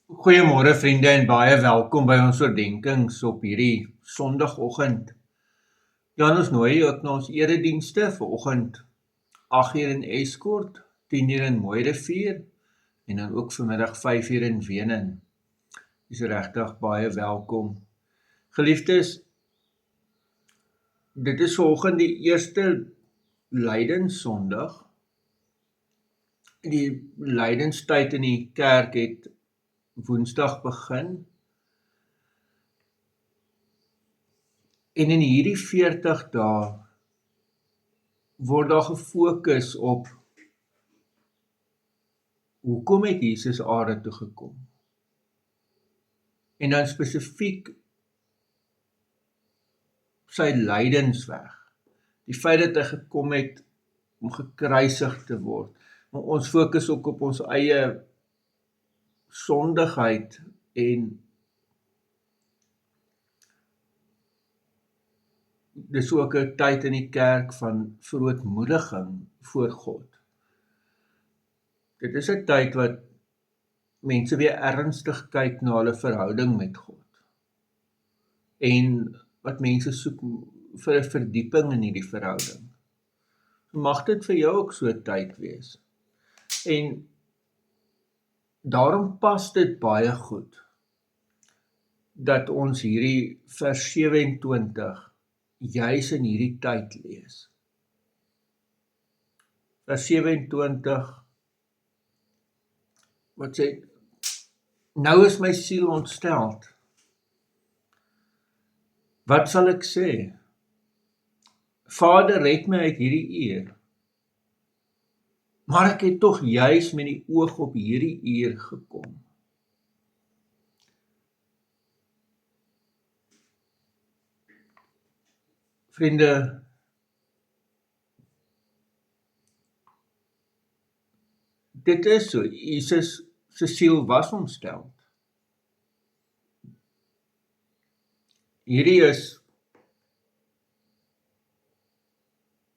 Goeiemôre vriende en baie welkom by ons oordenkings op hierdie Sondagoggend. Dan ons nooi ook na ons eredienste vanoggend 8:00 in Estcourt, 10:00 in Mooirivier en dan ook vanmiddag 5:00 in Wenen. Dis regtig baie welkom. Geliefdes, dit is vanoggend die eerste Lydenssondag. Die lydenstyd in die kerk het Woensdag begin. En in hierdie 40 dae word daar gefokus op hoekom het Jesus aarde toe gekom? En dan spesifiek sy lydensweg. Die feit dat hy gekom het om gekruisig te word. Maar ons fokus ook op ons eie sondigheid en dis ook 'n tyd in die kerk van verootmoediging voor God. Dit is 'n tyd wat mense weer ernstig kyk na hulle verhouding met God. En wat mense soek vir 'n verdieping in hierdie verhouding. Mag dit vir jou ook so 'n tyd wees. En daarom pas dit baie goed dat ons hierdie vers 27 juis in hierdie tyd lees. Vers 27 wat sê, nou is my siel ontsteld. Wat sal ek sê? Vader, red my uit hierdie uur. Maar ek het tog juis met die oog op hierdie uur gekom. Vriende, dit is so, Jesus se siel was ontstel. Hierdie is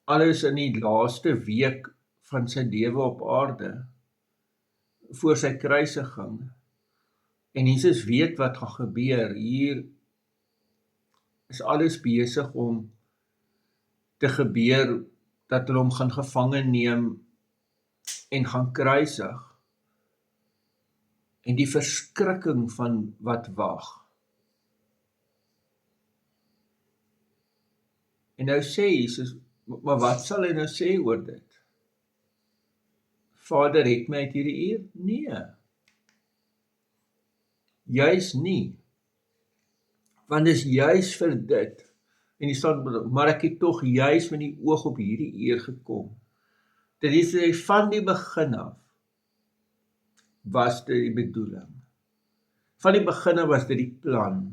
alles in die laaste week van sy lewe op aarde, voor sy kruisiging. En Jesus weet wat gaan gebeur. Hier is alles besig om te gebeur, dat hulle hom gaan gevange neem en gaan kruisig. En die verskrikking van wat wag. En nou sê Jesus, maar wat sal hy nou sê oor dit? Vader, red my uit hierdie uur? Nee. Juis nie. Want dis juis vir dit. En die staan, maar ek het tog juis met die oog op hierdie uur gekom. Dit is van die begin af was dit die bedoeling. Van die begin af was dit die plan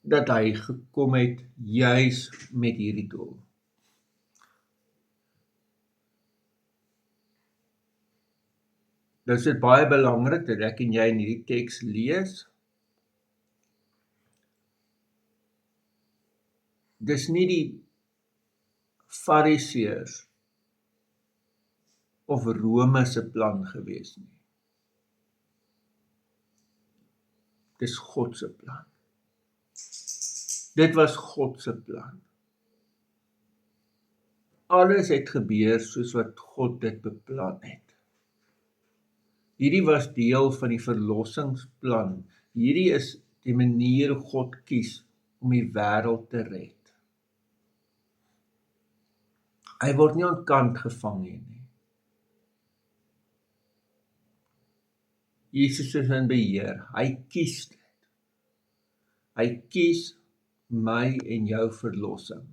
dat hy gekom het juis met hierdie doel. Dis baie belangrik dat ek en jy in hierdie teks lees. Dis nie die Fariseërs of Rome se plan gewees nie. Dis God se plan. Dit was God se plan. Alles het gebeur soos wat God dit beplan het. Hierdie was deel van die verlossingsplan. Hierdie is die manier hoe God kies om die wêreld te red. Hy word nie aan kant gevang nie. Jesus is in beheer. Hy kies dit. Hy kies my en jou verlossing.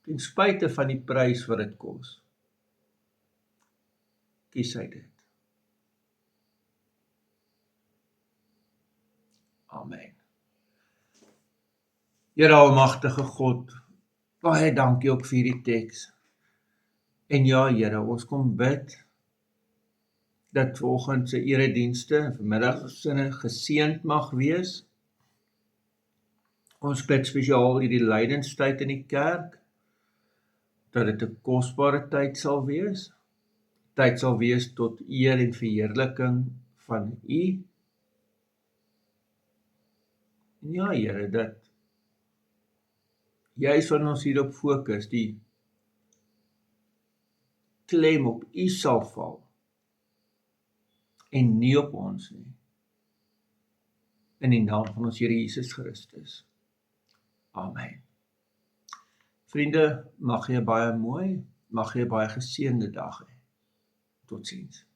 Ten spyte van die prys wat dit kos. Kies hy dit. Amen. Here almagtige God, baie dankie ook vir hierdie teks. En ja, Here, ons kom bid dat vanoggend se eredienste en vanmiddagsinne geseënd mag wees. Ons bid spesiaal hierdie lydenstyd in die kerk, dat dit 'n kosbare tyd sal wees, tyd sal wees tot eer en verheerliking van U. En ja, Here, dat juis wanneer ons hierop fokus, die klem op U sal val, en nie op ons nie. In die naam van ons Here Jesus Christus. Amen. Vriende, mag jy baie mooi, mag jy baie geseënde dag hê. Totsiens.